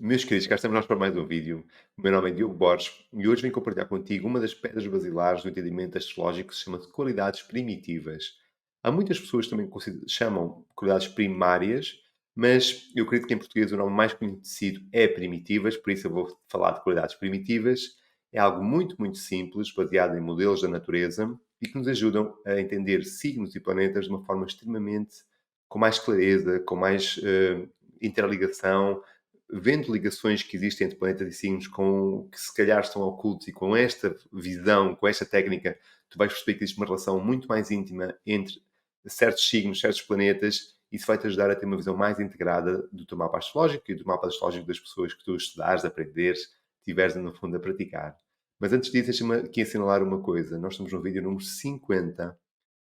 Meus queridos, cá estamos nós para mais um vídeo. O meu nome é Diogo Borges e hoje venho compartilhar contigo uma das pedras basilares do entendimento astrológico que se chama de qualidades primitivas. Há muitas pessoas que também chamam qualidades primárias, mas eu acredito que em português o nome mais conhecido é primitivas, por isso eu vou falar de qualidades primitivas. É algo muito, muito simples, baseado em modelos da natureza e que nos ajudam a entender signos e planetas de uma forma extremamente com mais clareza, com mais interligação, vendo ligações que existem entre planetas e signos com, que se calhar estão ocultos, e com esta visão, com esta técnica, tu vais perceber que existe uma relação muito mais íntima entre certos signos, certos planetas. Isso vai-te ajudar a ter uma visão mais integrada do teu mapa astrológico e do mapa astrológico das pessoas que tu estudares, aprenderes, estiveres no fundo a praticar. Mas antes disso, deixa-me aqui assinalar uma coisa. Nós estamos no vídeo número 50.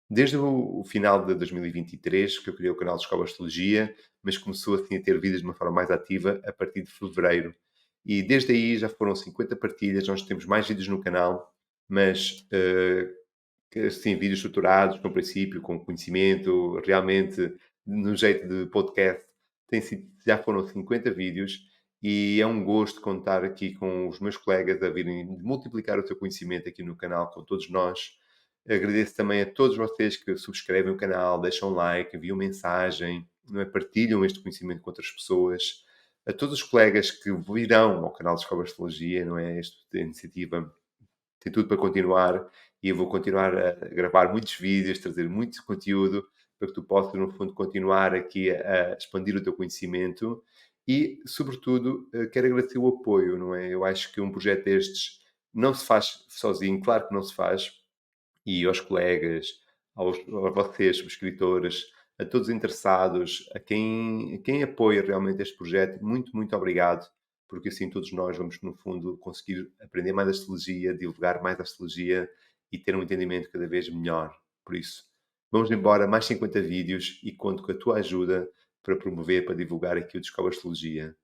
Desde o final de 2023, que eu criei o canal de Escola de Astrologia, mas começou assim a ter vídeos de uma forma mais ativa a partir de fevereiro. E desde aí já foram 50 partilhas, nós temos mais vídeos no canal, mas assim, vídeos estruturados, com princípio, com conhecimento, realmente no jeito de podcast. Já foram 50 vídeos e é um gosto contar aqui com os meus colegas a virem multiplicar o seu conhecimento aqui no canal com todos nós. Agradeço também a todos vocês que subscrevem o canal, deixam like, enviam mensagem, não é? Partilham este conhecimento com outras pessoas. A todos os colegas que virão ao canal de Escola de Astrologia, não é? Esta iniciativa tem tudo para continuar e eu vou continuar a gravar muitos vídeos, trazer muito conteúdo para que tu possas, no fundo, continuar aqui a expandir o teu conhecimento e, sobretudo, quero agradecer o apoio, não é? Eu acho que um projeto destes não se faz sozinho, claro que não se faz, e aos colegas, a vocês, subscritores, a todos os interessados, a quem apoia realmente este projeto, muito, muito obrigado, porque assim todos nós vamos, no fundo, conseguir aprender mais astrologia, divulgar mais astrologia e ter um entendimento cada vez melhor. Por isso, vamos embora, mais 50 vídeos e conto com a tua ajuda para promover, para divulgar aqui o Descobre Astrologia.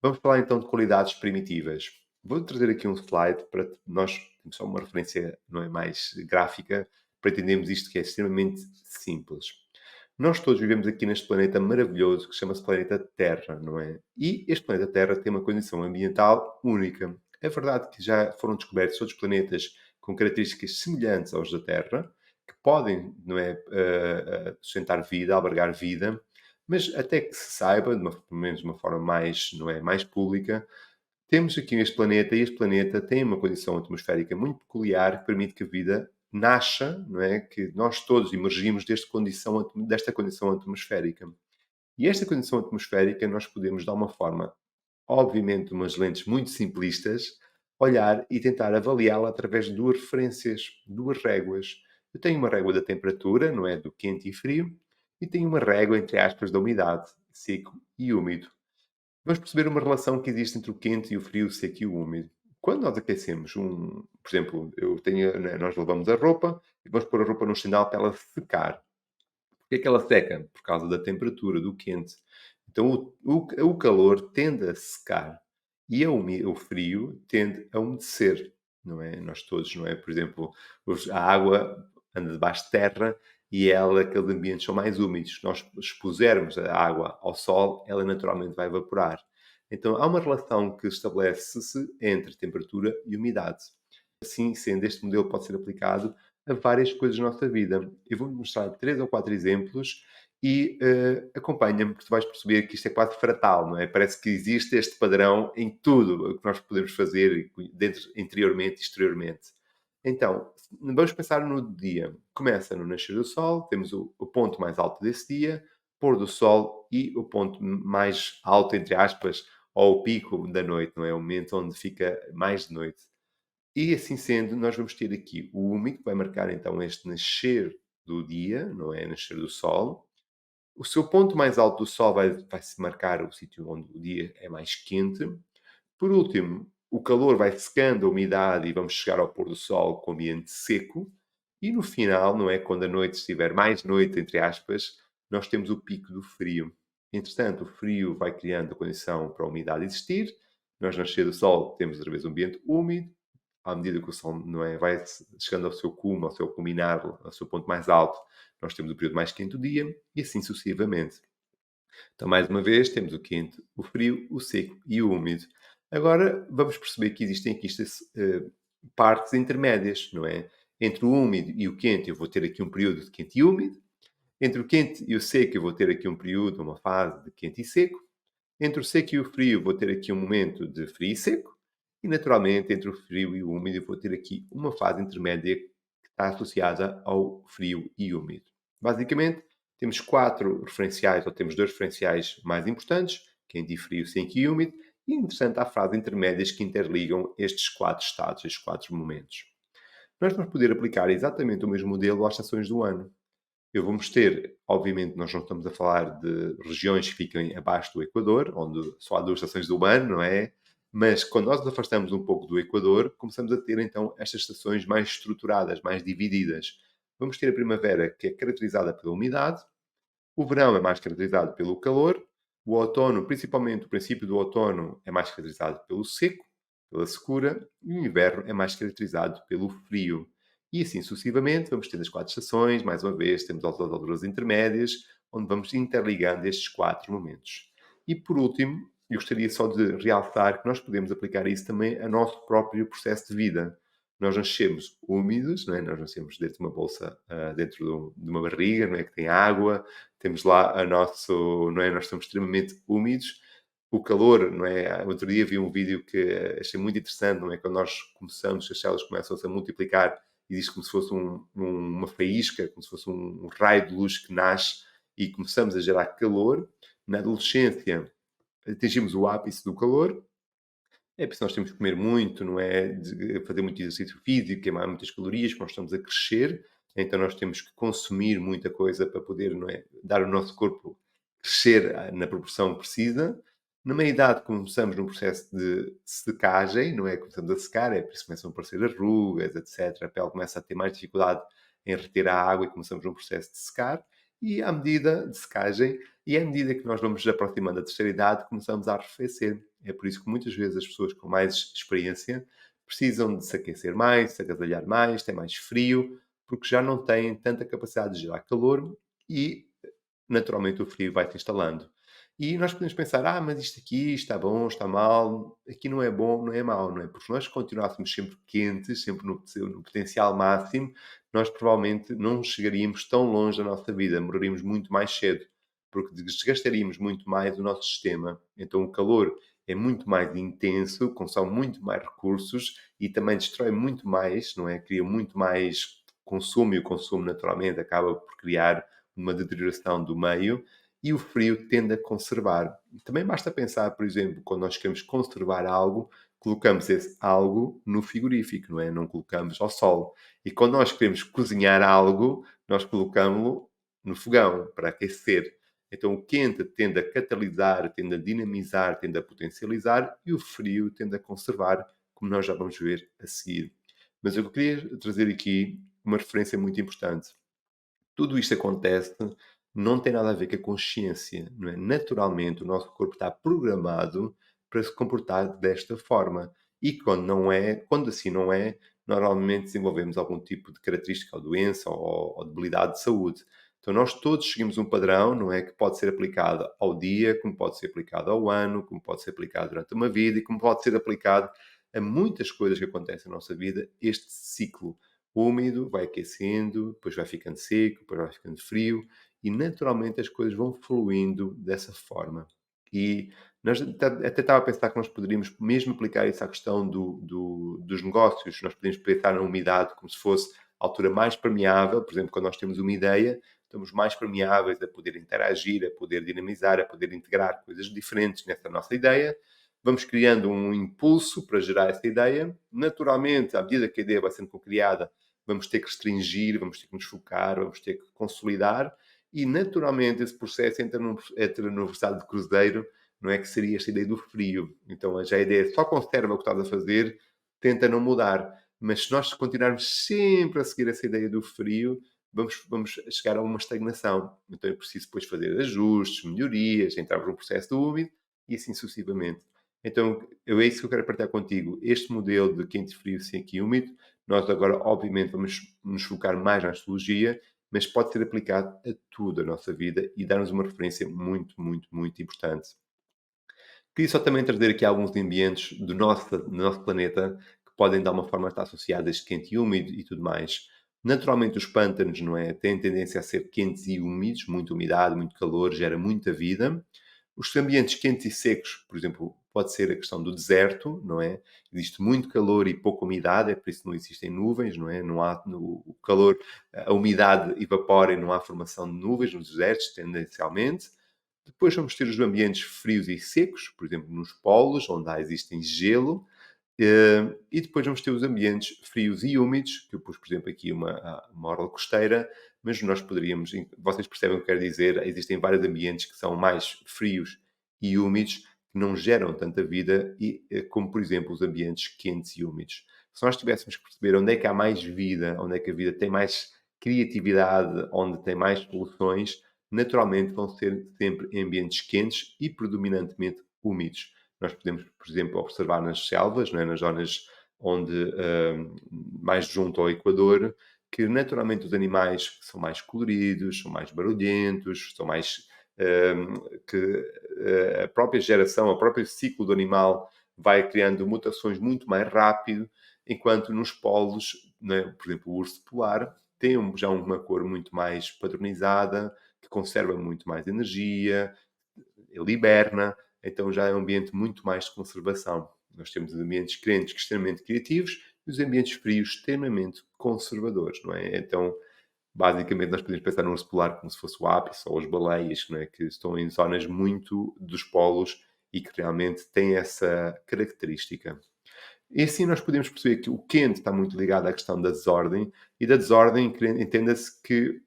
Vamos falar então de qualidades primitivas. Vou trazer aqui um slide para nós, temos só uma referência, não é, mais gráfica, para entendermos isto que é extremamente simples. Nós todos vivemos aqui neste planeta maravilhoso que chama-se planeta Terra, não é? E este planeta Terra tem uma condição ambiental única. É verdade que já foram descobertos outros planetas com características semelhantes aos da Terra, que podem, não é, sustentar vida, albergar vida, mas até que se saiba, pelo menos de uma forma mais, não é, mais pública, temos aqui este planeta e este planeta tem uma condição atmosférica muito peculiar que permite que a vida nasça, não é? Que nós todos emergimos desta condição atmosférica. E esta condição atmosférica nós podemos, de uma forma, obviamente, umas lentes muito simplistas, olhar e tentar avaliá-la através de duas referências, duas réguas. Eu tenho uma régua da temperatura, não é? Do quente e frio, e tenho uma régua, entre aspas, da umidade, seco e úmido. Vamos perceber uma relação que existe entre o quente e o frio, o seco e o úmido. Quando nós aquecemos por exemplo, né, nós lavamos a roupa e vamos pôr a roupa no estendal para ela secar. Porquê é que ela seca? Por causa da temperatura, do quente. Então o calor tende a secar e o frio tende a umedecer, não é? Nós todos, não é? Por exemplo, a água anda debaixo de terra e aqueles ambientes são mais úmidos. Se nós expusermos a água ao sol, ela naturalmente vai evaporar. Então há uma relação que estabelece-se entre temperatura e umidade. Assim sendo, este modelo pode ser aplicado a várias coisas da nossa vida. Eu vou mostrar 3 ou 4 exemplos e acompanha-me, porque tu vais perceber que isto é quase fratal, não é? Parece que existe este padrão em tudo o que nós podemos fazer, dentro, interiormente e exteriormente. Então, vamos pensar no dia. Começa no nascer do sol, temos o ponto mais alto desse dia, pôr do sol e o ponto mais alto, entre aspas, ou o pico da noite, não é? O momento onde fica mais de noite. E assim sendo, nós vamos ter aqui o úmido, que vai marcar então este nascer do dia, não é? Nascer do sol. O seu ponto mais alto do sol vai-se marcar o sítio onde o dia é mais quente. Por último, o calor vai secando a umidade e vamos chegar ao pôr do sol com o ambiente seco. E no final, não é? Quando a noite estiver mais noite, entre aspas, nós temos o pico do frio. Entretanto, o frio vai criando a condição para a umidade existir. Nós, nascer do sol, temos outra vez um ambiente úmido. À medida que o sol, não é, vai chegando ao seu cume, ao seu culminar, ao seu ponto mais alto, nós temos o período mais quente do dia e assim sucessivamente. Então, mais uma vez, temos o quente, o frio, o seco e o úmido. Agora, vamos perceber que existem aqui estas partes intermédias, não é? Entre o úmido e o quente, eu vou ter aqui um período de quente e úmido. Entre o quente e o seco, eu vou ter aqui um período, uma fase de quente e seco. Entre o seco e o frio, vou ter aqui um momento de frio e seco. E, naturalmente, entre o frio e o úmido, eu vou ter aqui uma fase intermédia que está associada ao frio e úmido. Basicamente, temos quatro referenciais, ou temos dois referenciais mais importantes, quente e frio, seco e úmido. E, interessante, há fases intermédias que interligam estes quatro estados, estes quatro momentos. Nós vamos poder aplicar exatamente o mesmo modelo às estações do ano. Eu vamos ter, obviamente, nós não estamos a falar de regiões que fiquem abaixo do Equador, onde só há duas estações do ano, não é? Mas quando nós nos afastamos um pouco do Equador, começamos a ter então estas estações mais estruturadas, mais divididas. Vamos ter a primavera, que é caracterizada pela umidade, o verão é mais caracterizado pelo calor, o outono, principalmente o princípio do outono, é mais caracterizado pelo seco, pela secura, e o inverno é mais caracterizado pelo frio. E assim sucessivamente, vamos tendo as quatro estações, mais uma vez, temos as alturas intermédias, onde vamos interligando estes quatro momentos. E por último, eu gostaria só de realçar que nós podemos aplicar isso também ao nosso próprio processo de vida. Nós nascemos úmidos, não é? Nós nascemos dentro de uma bolsa, dentro de uma barriga, não é? Que tem água, temos lá a nosso, não é? Nós estamos extremamente úmidos. O calor, não é? Outro dia vi um vídeo que achei muito interessante, não é? Quando nós começamos, as células começam-se a multiplicar e diz como se fosse uma faísca, como se fosse um raio de luz que nasce e começamos a gerar calor. Na adolescência, atingimos o ápice do calor. É por isso que nós temos que comer muito, não é? Fazer muito exercício físico, queimar muitas calorias, porque nós estamos a crescer, então nós temos que consumir muita coisa para poder, não é? Dar ao nosso corpo crescer na proporção que precisa. Na meia-idade começamos num processo de secagem, não é? Começamos a secar, é por isso que começam a aparecer as rugas, etc. A pele começa a ter mais dificuldade em reter a água e começamos num processo de secar. E à medida de secagem, e à medida que nós vamos aproximando da terceira idade, começamos a arrefecer. É por isso que muitas vezes as pessoas com mais experiência precisam de se aquecer mais, se agasalhar mais, ter mais frio, porque já não têm tanta capacidade de gerar calor e naturalmente o frio vai se instalando. E nós podemos pensar, mas isto aqui está bom, está mal, aqui não é bom, não é mau, não é? Porque se nós continuássemos sempre quentes, sempre no potencial máximo, nós provavelmente não chegaríamos tão longe da nossa vida, morreríamos muito mais cedo, porque desgastaríamos muito mais o nosso sistema. Então o calor é muito mais intenso, consome muito mais recursos e também destrói muito mais, não é? Cria muito mais consumo e o consumo naturalmente acaba por criar uma deterioração do meio e o frio tende a conservar. Também basta pensar, por exemplo, quando nós queremos conservar algo, colocamos esse algo no frigorífico, não é? Não colocamos ao sol. E quando nós queremos cozinhar algo, nós colocamos-lo no fogão para aquecer. Então o quente tende a catalisar, tende a dinamizar, tende a potencializar e o frio tende a conservar, como nós já vamos ver a seguir. Mas eu queria trazer aqui uma referência muito importante. Tudo isto acontece, não tem nada a ver com a consciência, não é? Naturalmente, o nosso corpo está programado para se comportar desta forma. E quando não é, quando assim não é, normalmente desenvolvemos algum tipo de característica ou doença ou debilidade de saúde. Então nós todos seguimos um padrão, não é? Que pode ser aplicado ao dia, como pode ser aplicado ao ano, como pode ser aplicado durante uma vida e como pode ser aplicado a muitas coisas que acontecem na nossa vida, este ciclo úmido, vai aquecendo, depois vai ficando seco, depois vai ficando frio e naturalmente as coisas vão fluindo dessa forma. E nós até estava a pensar que nós poderíamos mesmo aplicar isso à questão dos negócios. Nós podemos pensar na umidade como se fosse a altura mais permeável. Por exemplo, quando nós temos uma ideia, estamos mais permeáveis a poder interagir, a poder dinamizar, a poder integrar coisas diferentes nessa nossa ideia. Vamos criando um impulso para gerar essa ideia. Naturalmente, à medida que a ideia vai sendo criada, vamos ter que restringir, vamos ter que nos focar, vamos ter que consolidar e naturalmente esse processo entra no versado de cruzeiro, não é que seria esta ideia do frio. Então já a ideia só conserva o que estás a fazer, tenta não mudar. Mas se nós continuarmos sempre a seguir essa ideia do frio, vamos chegar a uma estagnação. Então é preciso depois fazer ajustes, melhorias, entrarmos no processo do úmido e assim sucessivamente. Então é isso que eu quero partilhar contigo. Este modelo de quente, frio, seco e úmido nós agora, obviamente, vamos nos focar mais na astrologia mas pode ser aplicado a tudo a nossa vida e dar-nos uma referência muito, muito, muito importante. Queria só também trazer aqui alguns ambientes do nosso planeta que podem, de alguma forma, estar associados a este quente e úmido e tudo mais. Naturalmente, os pântanos, não é? Têm tendência a ser quentes e úmidos, muita umidade, muito calor, gera muita vida. Os ambientes quentes e secos, por exemplo, pode ser a questão do deserto, não é? Existe muito calor e pouca umidade, é por isso que não existem nuvens, não é? Não há, o calor, a umidade evapora e não há formação de nuvens nos desertos, tendencialmente. Depois vamos ter os ambientes frios e secos, por exemplo, nos polos, onde existem gelo, e depois vamos ter os ambientes frios e úmidos, que eu pus, por exemplo, aqui uma orla costeira, mas nós poderíamos, vocês percebem o que quero dizer, existem vários ambientes que são mais frios e úmidos, que não geram tanta vida, como, por exemplo, os ambientes quentes e úmidos. Se nós tivéssemos que perceber onde é que há mais vida, onde é que a vida tem mais criatividade, onde tem mais soluções, naturalmente vão ser sempre em ambientes quentes e predominantemente úmidos. Nós podemos, por exemplo, observar nas selvas, não é? Nas zonas onde mais junto ao Equador, que naturalmente os animais são mais coloridos, são mais barulhentos, são mais que a própria geração, o próprio ciclo do animal vai criando mutações muito mais rápido, enquanto nos polos, não é? Por exemplo, o urso polar tem já uma cor muito mais padronizada, que conserva muito mais energia, ele hiberna, então já é um ambiente muito mais de conservação. Nós temos ambientes quentes extremamente criativos e os ambientes frios extremamente conservadores, não é? Então, basicamente, nós podemos pensar no urso polar como se fosse o ápice ou as baleias, não é? Que estão em zonas muito dos polos e que realmente têm essa característica. E assim nós podemos perceber que o quente está muito ligado à questão da desordem, e da desordem entenda-se que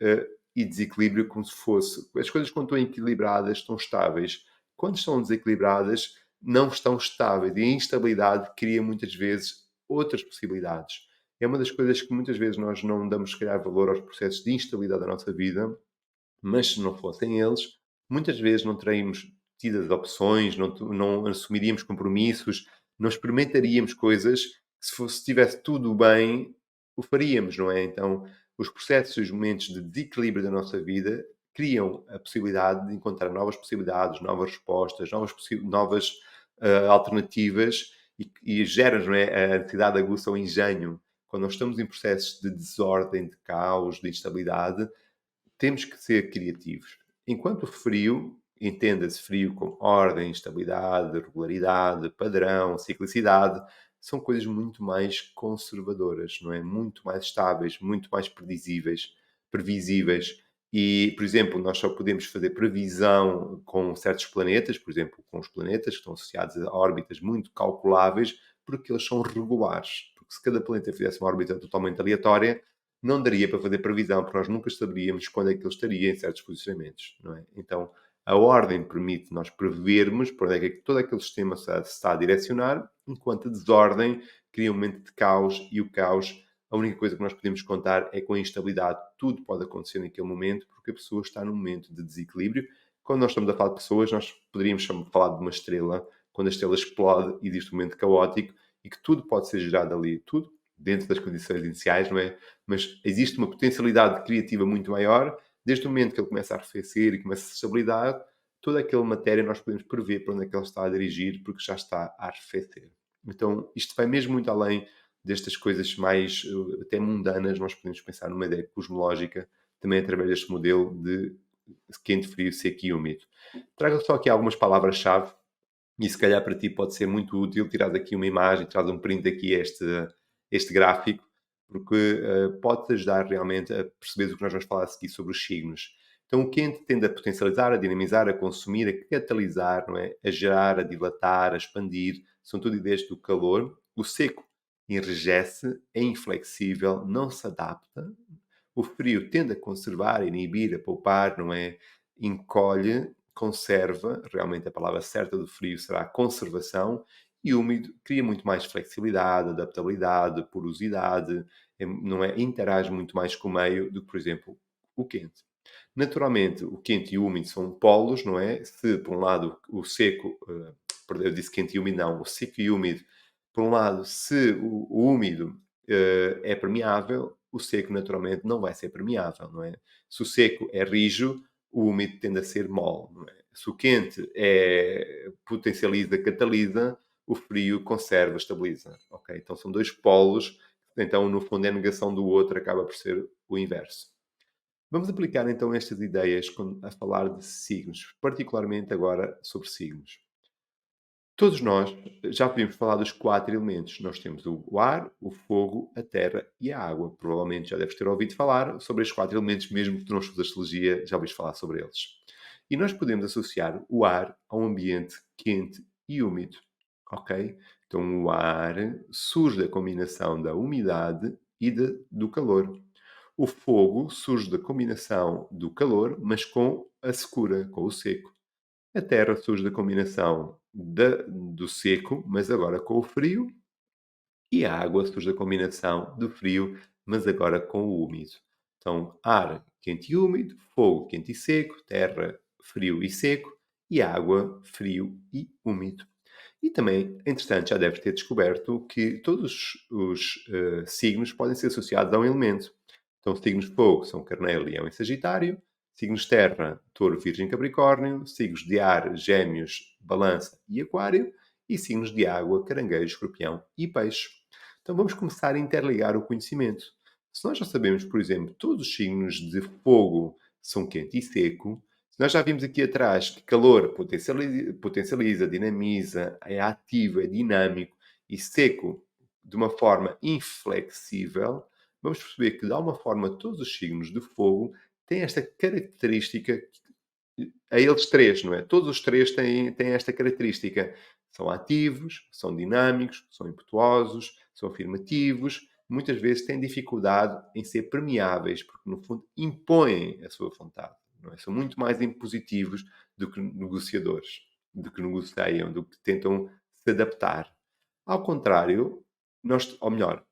e desequilíbrio como se fosse as coisas quando estão equilibradas estão estáveis, quando estão desequilibradas não estão estáveis, e a instabilidade cria muitas vezes outras possibilidades. É uma das coisas que muitas vezes nós não damos, se calhar, valor aos processos de instabilidade da nossa vida, mas se não fossem eles, muitas vezes não teríamos tido as opções, não assumiríamos compromissos, não experimentaríamos coisas que se estivesse tudo bem, o faríamos, não é? Então, os processos e os momentos de desequilíbrio da nossa vida criam a possibilidade de encontrar novas possibilidades, novas respostas, novas alternativas e geram, não é, a necessidade aguça o engenho. Quando nós estamos em processos de desordem, de caos, de instabilidade, temos que ser criativos. Enquanto o frio, entenda-se frio com ordem, estabilidade, regularidade, padrão, ciclicidade, são coisas muito mais conservadoras, não é? Muito mais estáveis, muito mais previsíveis. E, por exemplo, nós só podemos fazer previsão com certos planetas, por exemplo, com os planetas que estão associados a órbitas muito calculáveis, porque eles são regulares. Porque se cada planeta fizesse uma órbita totalmente aleatória, não daria para fazer previsão, porque nós nunca saberíamos quando é que ele estaria em certos posicionamentos, não é? Então, a ordem permite nós prevermos para onde é que todo aquele sistema se está a direcionar, enquanto a desordem cria um momento de caos, e o caos, a única coisa que nós podemos contar é com a instabilidade. Tudo pode acontecer naquele momento, porque a pessoa está num momento de desequilíbrio. Quando nós estamos a falar de pessoas, nós poderíamos falar de uma estrela. Quando a estrela explode, existe um momento caótico e que tudo pode ser gerado ali, tudo dentro das condições iniciais, não é? Mas existe uma potencialidade criativa muito maior, desde o momento que ele começa a arrefecer e começa a se estabilizar, toda aquela matéria nós podemos prever para onde é que ele está a dirigir, porque já está a arrefecer. Então, isto vai mesmo muito além destas coisas mais até mundanas, nós podemos pensar numa ideia cosmológica, também através deste modelo de quente, frio, seco e úmido. Trago só aqui algumas palavras-chave, e se calhar para ti pode ser muito útil tirar aqui uma imagem, traz um print aqui este gráfico, porque pode-te ajudar realmente a perceber o que nós vamos falar a seguir sobre os signos. Então, o quente tende a potencializar, a dinamizar, a consumir, a catalisar, não é? A gerar, a dilatar, a expandir. São tudo ideias do calor. O seco enrijece, é inflexível, não se adapta. O frio tende a conservar, a inibir, a poupar, não é? Encolhe, conserva. Realmente a palavra certa do frio será conservação. E úmido cria muito mais flexibilidade, adaptabilidade, porosidade, não é? Interage muito mais com o meio do que, por exemplo, o quente. Naturalmente, o quente e o úmido são polos, não é? Se, por um lado, o seco, perdão, eu disse quente e úmido, não, o seco e úmido, por um lado, se o úmido é permeável, o seco naturalmente não vai ser permeável, não é? Se o seco é rijo, o úmido tende a ser mole, não é? Se o quente potencializa, catalisa, o frio conserva, estabiliza, ok? Então são dois polos, então no fundo é a negação do outro, acaba por ser o inverso. Vamos aplicar então estas ideias a falar de signos, particularmente agora sobre signos. Todos nós já ouvimos falar dos 4 elementos. Nós temos o ar, o fogo, a terra e a água. Provavelmente já deves ter ouvido falar sobre estes 4 elementos, mesmo que tu não estudes astrologia, já ouviste falar sobre eles. E nós podemos associar o ar a um ambiente quente e úmido, ok? Então o ar surge da combinação da umidade e do calor. O fogo surge da combinação do calor, mas com a secura, com o seco. A terra surge da combinação do seco, mas agora com o frio, e a água surge da combinação do frio, mas agora com o úmido. Então, ar quente e úmido, fogo quente e seco, terra frio e seco, e água frio e úmido. E também, entretanto, já deves ter descoberto que todos os signos podem ser associados a um elemento. Então, signos de fogo são Carneiro, Leão e Sagitário. Signos de terra, Touro, Virgem e Capricórnio. Signos de ar, Gêmeos, Balança e Aquário. E signos de água, Caranguejo, Escorpião e Peixe. Então, vamos começar a interligar o conhecimento. Se nós já sabemos, por exemplo, todos os signos de fogo são quente e seco, nós já vimos aqui atrás que calor potencializa, dinamiza, é ativo, é dinâmico e seco de uma forma inflexível. Vamos perceber que, de alguma forma, todos os signos de fogo têm esta característica, a eles três, não é? Todos os três têm esta característica. São ativos, são dinâmicos, são impetuosos, são afirmativos, muitas vezes têm dificuldade em ser permeáveis, porque, no fundo, impõem a sua vontade. Não é? São muito mais impositivos do que negociadores, do que negociam, do que tentam se adaptar. Ao contrário, ou melhor,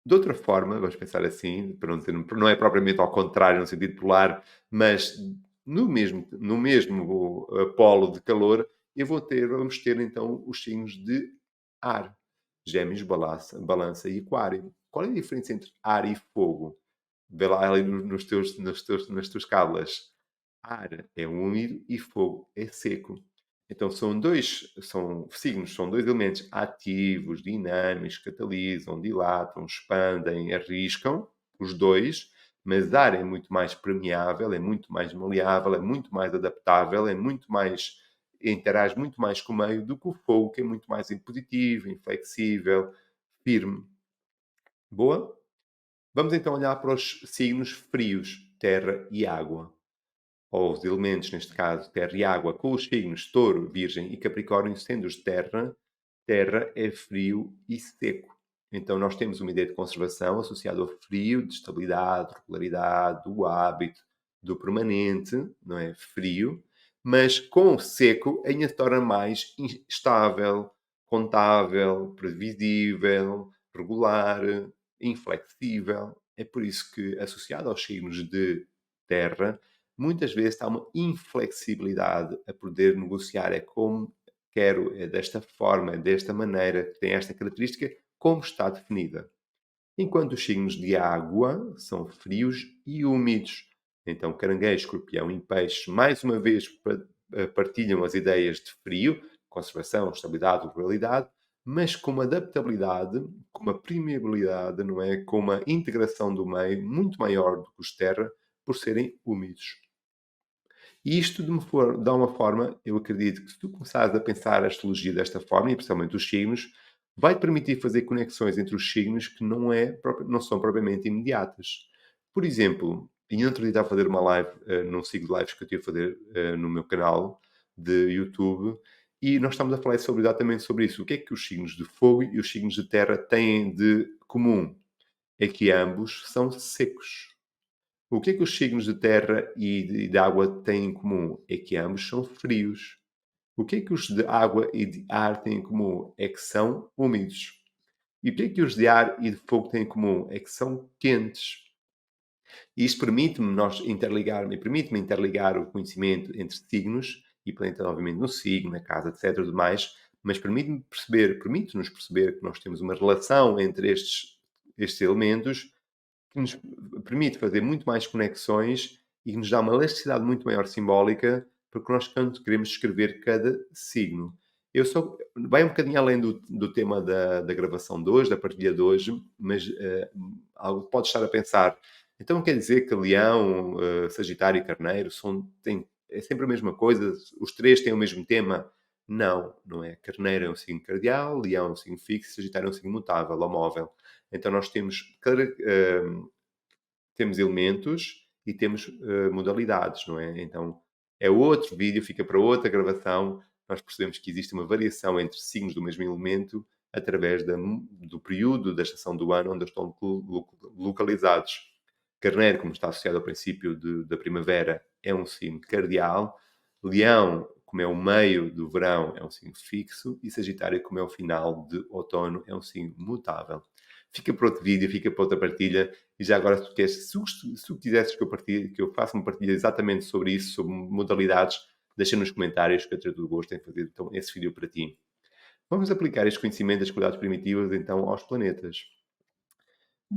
de outra forma, vamos pensar assim, para não dizer, não é propriamente ao contrário, no sentido polar, mas no mesmo polo de calor, vamos ter então os signos de ar. Gêmeos, balança e aquário. Qual é a diferença entre ar e fogo? Vê lá ali nas tuas cábulas. Ar é úmido e fogo é seco. Então são signos, são dois elementos ativos, dinâmicos, catalisam, dilatam, expandem, arriscam, os dois, mas ar é muito mais permeável, é muito mais maleável, é muito mais adaptável, interage muito mais com o meio do que o fogo, que é muito mais impositivo, inflexível, firme. Boa? Vamos então olhar para os signos frios, terra e água, ou os elementos, neste caso, terra e água, com os signos touro, virgem e capricórnio, sendo os de terra, terra é frio e seco. Então nós temos uma ideia de conservação associada ao frio, de estabilidade, regularidade, do hábito, do permanente, não é? Frio, mas com o seco ainda se torna mais estável, contável, previsível, regular, inflexível. É por isso que, associado aos signos de terra, muitas vezes há uma inflexibilidade a poder negociar. É como quero, é desta forma, é desta maneira, tem esta característica, como está definida. Enquanto os signos de água são frios e úmidos. Então, caranguejo, escorpião e peixe, mais uma vez, partilham as ideias de frio, conservação, estabilidade, regularidade, mas com uma adaptabilidade, com uma permeabilidade, não é? Com uma integração do meio muito maior do que os terra, por serem úmidos. E isto, de uma forma, eu acredito que se tu começares a pensar a astrologia desta forma, e principalmente os signos, vai-te permitir fazer conexões entre os signos que não são propriamente imediatas. Por exemplo, e outro dia estava a fazer uma live, num ciclo de lives que eu tive a fazer no meu canal de YouTube, e nós estamos a falar exatamente sobre isso. O que é que os signos de fogo e os signos de terra têm de comum? É que ambos são secos. O que é que os signos de terra e de água têm em comum? É que ambos são frios. O que é que os de água e de ar têm em comum? É que são úmidos. E o que é que os de ar e de fogo têm em comum? É que são quentes. E isto permite-me interligar o conhecimento entre signos, e para entrar, obviamente, no signo, na casa, etc, tudo mais, mas permite-nos perceber que nós temos uma relação entre estes elementos que nos permite fazer muito mais conexões e que nos dá uma elasticidade muito maior simbólica, porque nós tanto queremos escrever cada signo. Eu só vai um bocadinho além do tema da gravação de hoje, da partilha de hoje, mas algo pode estar a pensar, então quer dizer que Leão, Sagitário e Carneiro é sempre a mesma coisa? Os três têm o mesmo tema? Não, não é. Carneiro é um signo cardial, Leão é um signo fixo, Sagitário é um signo mutável ou móvel. Então nós temos elementos e temos modalidades, não é? Então é outro vídeo, fica para outra gravação. Nós percebemos que existe uma variação entre signos do mesmo elemento através do período da estação do ano onde eles estão localizados. Carneiro, como está associado ao princípio da primavera, é um signo cardial. Leão, como é o meio do verão, é um signo fixo. E Sagitário, como é o final de outono, é um signo mutável. Fica para outro vídeo, fica para outra partilha. E já agora, se tu quisesses que eu faça uma partilha exatamente sobre isso, sobre modalidades, deixa nos comentários que eu terei todo o gosto em fazer então, esse vídeo para ti. Vamos aplicar este conhecimento das qualidades primitivas então aos planetas.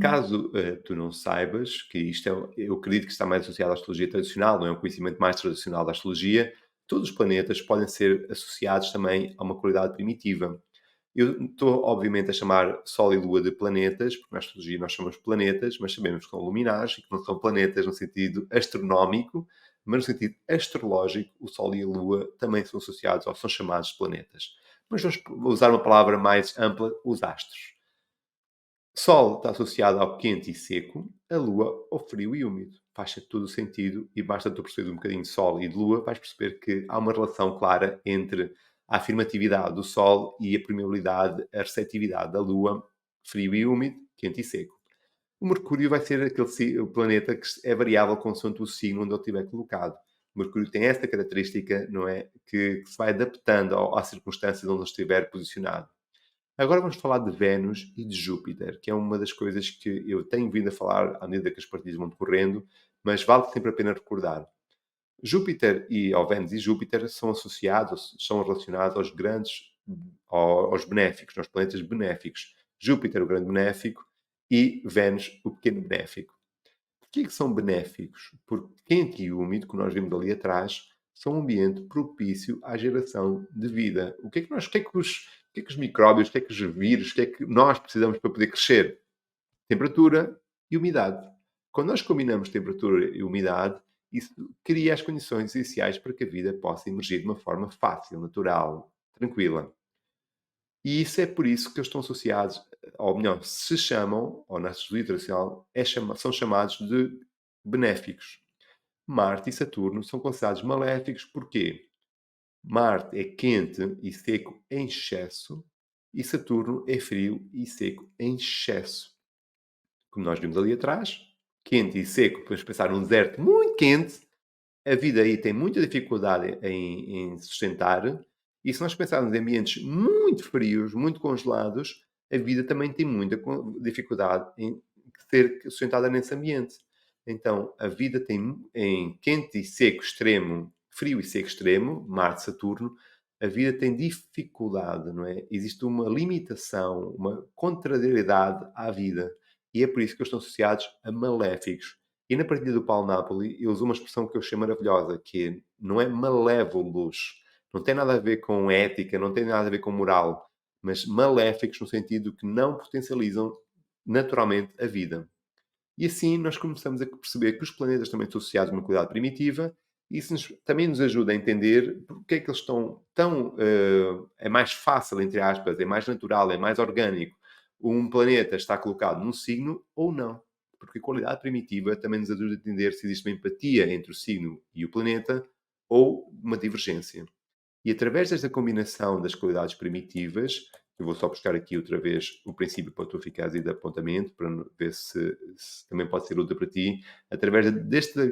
Caso tu não saibas, que isto eu acredito que está mais associado à astrologia tradicional, não é um conhecimento mais tradicional da astrologia, todos os planetas podem ser associados também a uma qualidade primitiva. Eu estou, obviamente, a chamar Sol e Lua de planetas, porque na astrologia nós chamamos planetas, mas sabemos que são luminares e que não são planetas no sentido astronómico, mas no sentido astrológico, o Sol e a Lua também são associados ou são chamados de planetas. Mas vamos usar uma palavra mais ampla, os astros. Sol está associado ao quente e seco, a Lua ao frio e úmido. Faz todo o sentido e basta tu perceber um bocadinho de Sol e de Lua, vais perceber que há uma relação clara entre a afirmatividade do Sol e a permeabilidade, a receptividade da Lua, frio e úmido, quente e seco. O Mercúrio vai ser o planeta que é variável consoante o signo onde ele estiver colocado. O Mercúrio tem esta característica, não é? Que se vai adaptando às circunstâncias onde ele estiver posicionado. Agora vamos falar de Vênus e de Júpiter, que é uma das coisas que eu tenho vindo a falar à medida que as partidas vão decorrendo, mas vale sempre a pena recordar. Ao Vênus e Júpiter são associados, são relacionados aos grandes, aos benéficos, aos planetas benéficos. Júpiter, o grande benéfico, e Vênus, o pequeno benéfico. Porquê que são benéficos? Porque quente e úmido, que nós vimos ali atrás, são um ambiente propício à geração de vida. O que é que os micróbios, o que é que os vírus, o que é que nós precisamos para poder crescer? Temperatura e umidade. Quando nós combinamos temperatura e umidade, isso cria as condições essenciais para que a vida possa emergir de uma forma fácil, natural, tranquila. E isso é por isso que eles estão associados, ou melhor, se chamam, ou na astrologia tradicional, são chamados de benéficos. Marte e Saturno são considerados maléficos, porquê? Marte é quente e seco em excesso e Saturno é frio e seco em excesso. Como nós vimos ali atrás, quente e seco, podemos pensar num deserto muito quente, a vida aí tem muita dificuldade em sustentar, e se nós pensarmos em ambientes muito frios, muito congelados, a vida também tem muita dificuldade em ser sustentada nesse ambiente. Então, a vida tem em quente e seco extremo, frio e seco extremo, Marte, Saturno, a vida tem dificuldade, não é? Existe uma limitação, uma contrariedade à vida. E é por isso que eles estão associados a maléficos. E na partilha do Paulo Napoli, ele usa uma expressão que eu achei maravilhosa, que não é malévolos, não tem nada a ver com ética, não tem nada a ver com moral, mas maléficos no sentido que não potencializam naturalmente a vida. E assim nós começamos a perceber que os planetas também estão associados a uma qualidade primitiva, e isso também nos ajuda a entender porque é que eles estão tão. É mais fácil, entre aspas, é mais natural, é mais orgânico um planeta estar colocado num signo ou não. Porque a qualidade primitiva também nos ajuda a entender se existe uma empatia entre o signo e o planeta ou uma divergência. E através desta combinação das qualidades primitivas, eu vou só buscar aqui outra vez o princípio para a tua eficácia de apontamento, para ver se também pode ser útil para ti. Através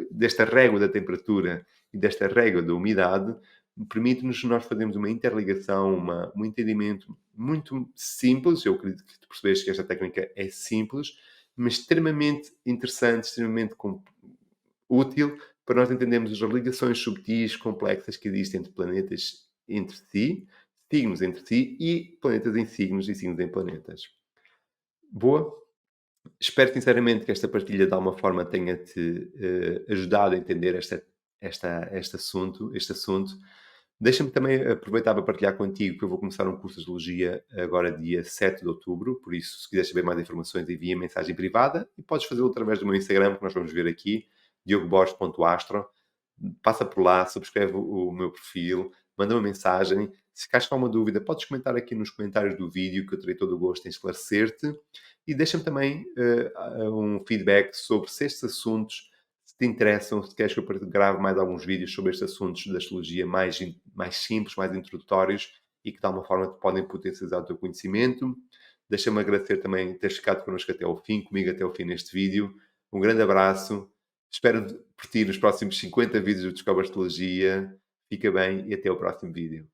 desta régua da temperatura e desta régua da umidade, permite-nos nós fazermos uma interligação, um entendimento muito simples. Eu acredito que tu percebes que esta técnica é simples, mas extremamente interessante, extremamente útil para nós entendermos as ligações subtis, complexas que existem entre planetas entre si, signos entre si e planetas em signos e signos em planetas. Boa? Espero sinceramente que esta partilha de alguma forma tenha-te ajudado a entender este assunto. Deixa-me também aproveitar para partilhar contigo que eu vou começar um curso de Astrologia agora dia 7 de outubro, por isso, se quiseres saber mais informações, envia mensagem privada e podes fazê-lo através do meu Instagram, que nós vamos ver aqui, diogoborges.astro. Passa por lá, subscreve o meu perfil, manda uma mensagem. Se ficares com alguma dúvida, podes comentar aqui nos comentários do vídeo, que eu terei todo o gosto em esclarecer-te. E deixa-me também um feedback sobre se estes assuntos se te interessam, se queres que eu grave mais alguns vídeos sobre estes assuntos da astrologia mais simples, mais introdutórios e que de alguma forma te podem potencializar o teu conhecimento. Deixa-me agradecer também teres ficado connosco até ao fim, comigo até ao fim neste vídeo. Um grande abraço. Espero por ti nos próximos 50 vídeos do Descobre Astrologia. Fica bem e até ao próximo vídeo.